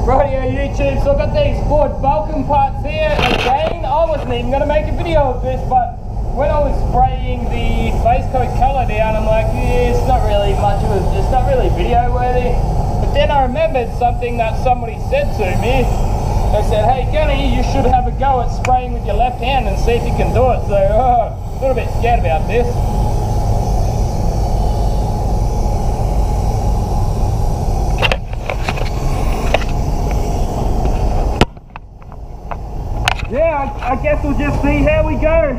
Rightio YouTube, so I've got these Ford Falcon parts here. Again, I wasn't even going to make a video of this, but when I was spraying the base coat colour down, I'm like, yeah, it's not really much of a, it's not really video worthy. But then I remembered something that somebody said to me. They said, hey Gunny, you should have a go at spraying with your left hand and see if you can do it. So, a little bit scared about this. Yeah, I guess we'll just see how we go.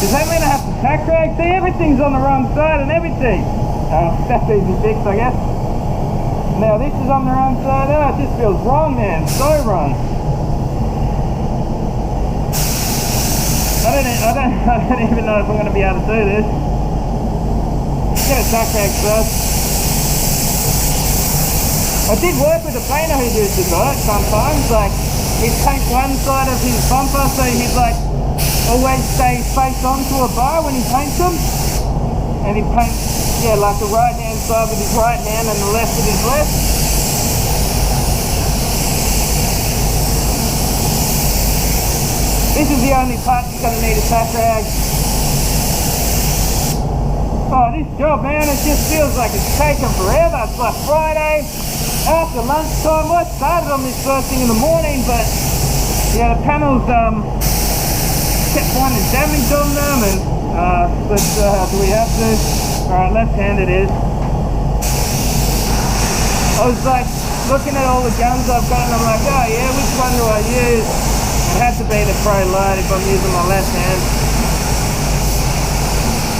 Does that mean I have to tack drag? See, everything's on the wrong side and everything. Oh, that's easy fix, I guess. Now this is on the wrong side. Oh, it just feels wrong, man. So wrong. I don't even know if I'm going to be able to do this. Get a tack rag first. I did work with a painter who used to do it sometimes. Like, he'd paint one side of his bumper, so he'd like always stay face onto a bar when he paints them. And he'd paint, yeah, like the right hand side with his right hand and the left with his left. This is the only part that's going to need a tack rag. Oh, this job, man, it just feels like it's taken forever. It's like Friday after lunchtime. I started on this first thing in the morning, but yeah, the panels kept finding damage on them, and do we have to? Alright, left-handed is. I was like looking at all the guns I've got, and I'm like, oh yeah, which one do I use? It had to be the Pro Light if I'm using my left hand.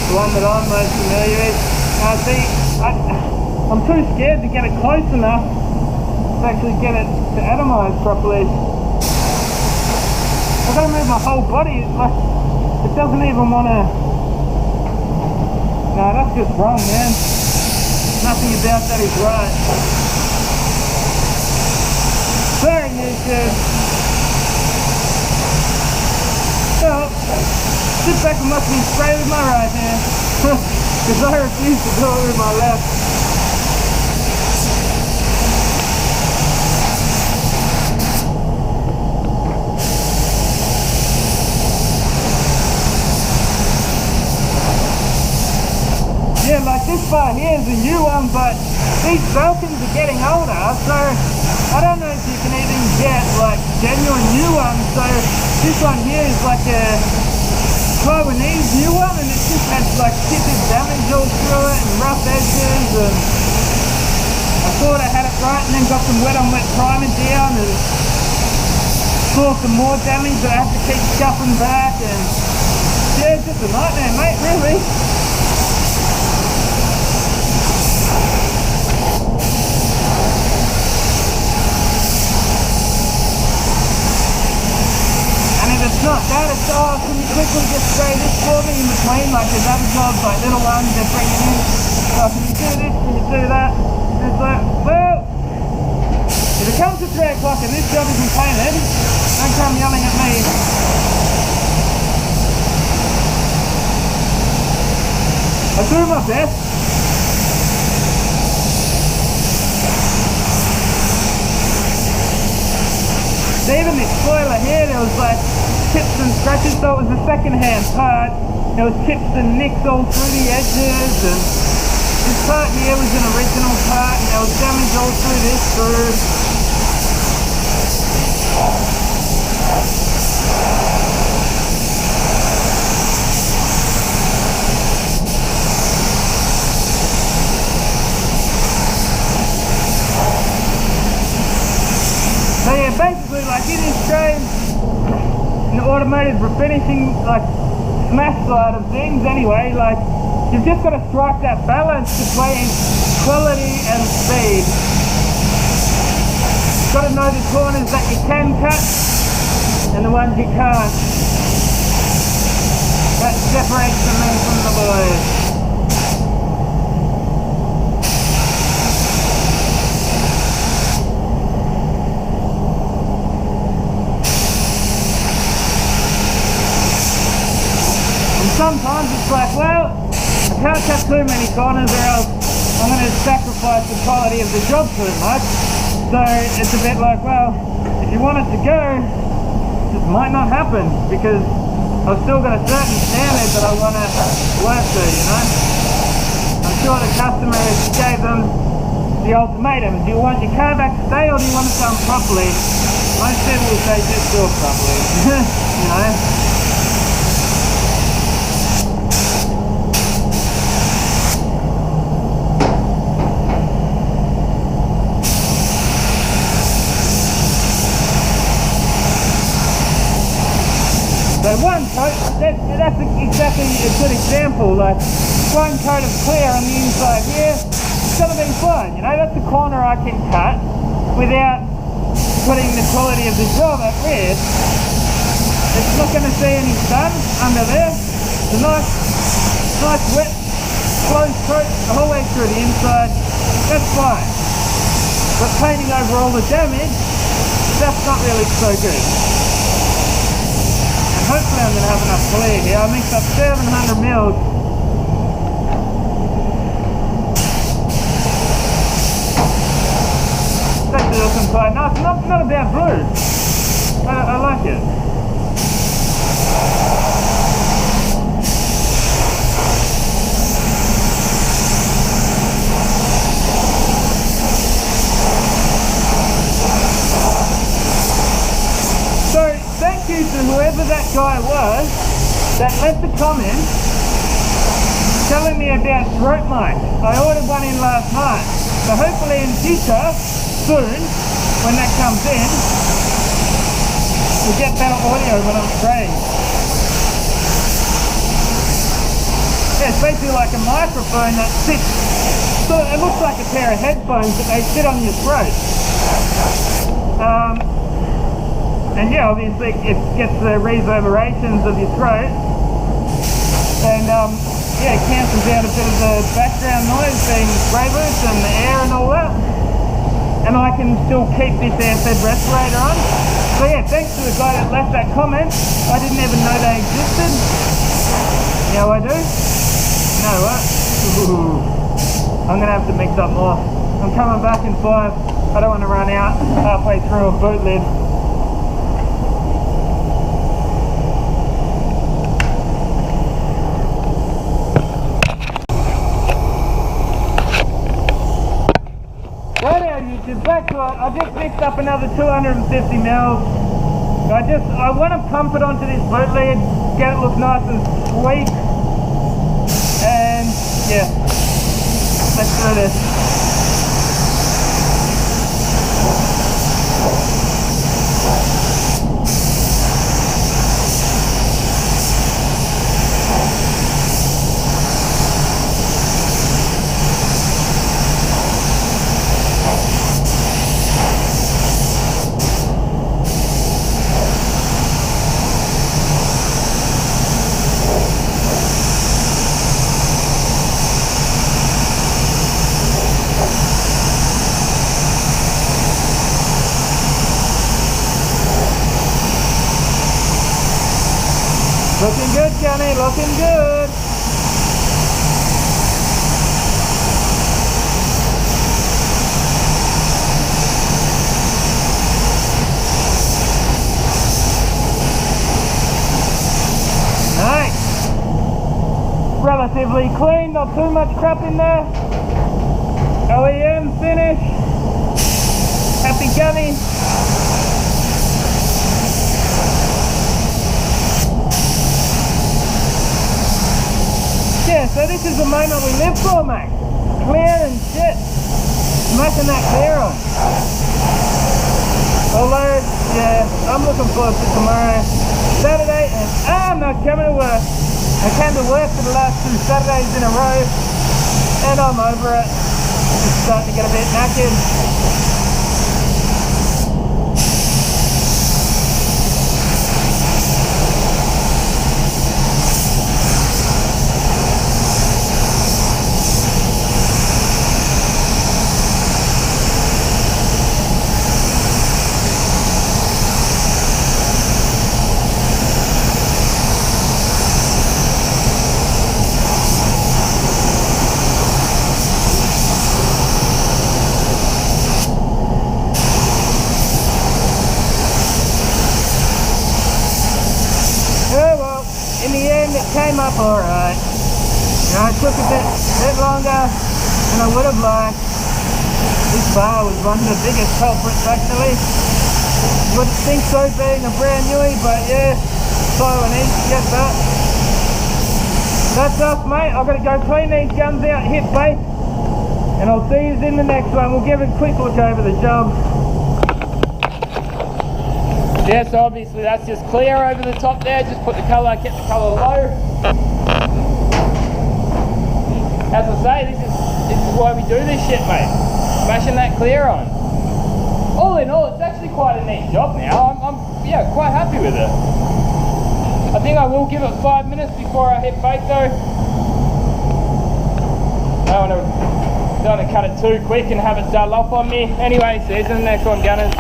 The one that I'm most familiar with. See, I'm too scared to get it close enough to actually get it to atomize properly. I've got to move my whole body. It's like, it doesn't even want to. No, that's just wrong, man. Nothing about that is right. Sorry, YouTube. Well, sit back and watch me spray with my right hand, because I refuse to do it with my left. Yeah, like this bar here is a new one, but these Falcons are getting older, so I don't know if you can even get like genuine new ones. So this one here is like a Taiwanese new one, and it just has like chipped damage all through it and rough edges, and I thought I had it right and then got some wet on wet primer down and saw some more damage that I have to keep scuffing back, and yeah, it's just a nightmare, mate, really. It's not that, it's can you quickly just spray this for me in between, like there's other jobs, like little ones they're bringing in. Can you do this, can you do that? It's like, well, if it comes to 3 o'clock and this job isn't painted, don't come yelling at me. I do my best. Even this spoiler here, there was like chips and scratches, so it was a second-hand part. There was chips and nicks all through the edges, and this part here was an original part, and there was damage all through this groove. So yeah, basically, like in this trade, in the automotive refinishing, like smash side of things anyway, like you've just got to strike that balance between quality and speed. You've got to know the corners that you can cut and the ones you can't. That separates the men from the boys. sometimes it's like, well, I can't cut too many corners or else I'm going to sacrifice the quality of the job too much. So it's a bit like, well, if you want it to go, this might not happen because I've still got a certain standard that I want to work to, you know. I'm sure the customer gave them the ultimatum. Do you want your car back today or do you want it done properly? Most people will say just do it properly, you know. So one coat, that's exactly a good example, like one coat of clear on the inside here, it's going to be fine, you know, that's a corner I can cut without putting the quality of the job at risk. It's not going to see any sun under there, it's a nice wet, closed coat the whole way through the inside, that's fine. But painting over all the damage, that's not really so good. Hopefully I'm going to have enough clear here. I mixed up 700 mils. It's actually looking quite nice. Not a bad blue. I like it. Thank you to whoever that guy was that left the comment telling me about throat mic. I ordered one in last night, so hopefully in future, soon, when that comes in, we'll get better audio when I'm spraying. Yeah, it's basically like a microphone that sits, so it looks like a pair of headphones that they sit on your throat. And yeah, obviously it gets the reverberations of your throat, and yeah, it cancels out a bit of the background noise being spray boots and the air and all that, and I can still keep this air-fed respirator on. So yeah, thanks to the guy that left that comment. I didn't even know they existed. Now I do. You know what? Ooh, I'm gonna have to mix up more. I'm coming back in 5. I don't want to run out halfway through a boot lid. Back to it. I just mixed up another 250 mils. I want to pump it onto this boot lid, get it look nice and sweet, and yeah, let's do this. Looking good, Johnny, looking good. Nice. Relatively clean, not too much crap in there. OEM finish. Happy gummy. Yeah, so this is the moment we live for, mate. Clear and shit. Smashing that clear on. Although, yeah, I'm looking forward to tomorrow, Saturday, and I'm not coming to work. I came to work for the last 2 Saturdays in a row, and I'm over it. It's starting to get a bit knackered. in the end it came up alright. You know, it took a bit longer than I would have liked. This bar was one of the biggest culprits actually. You wouldn't think so being a brand newie, but yeah, so I need to get that. That's us, mate. I've got to go clean these guns out, hit bait, and I'll see you in the next one. We'll give a quick look over the job. Yeah, so obviously that's just clear over the top there. Just put the colour, kept the colour low. As I say, this is why we do this shit, mate. Smashing that clear on. All in all, it's actually quite a neat job now. I'm yeah, quite happy with it. I think I will give it 5 minutes before I hit bait though. I don't want to cut it too quick and have it dull off on me. Anyway, see you in the next one, Gunners.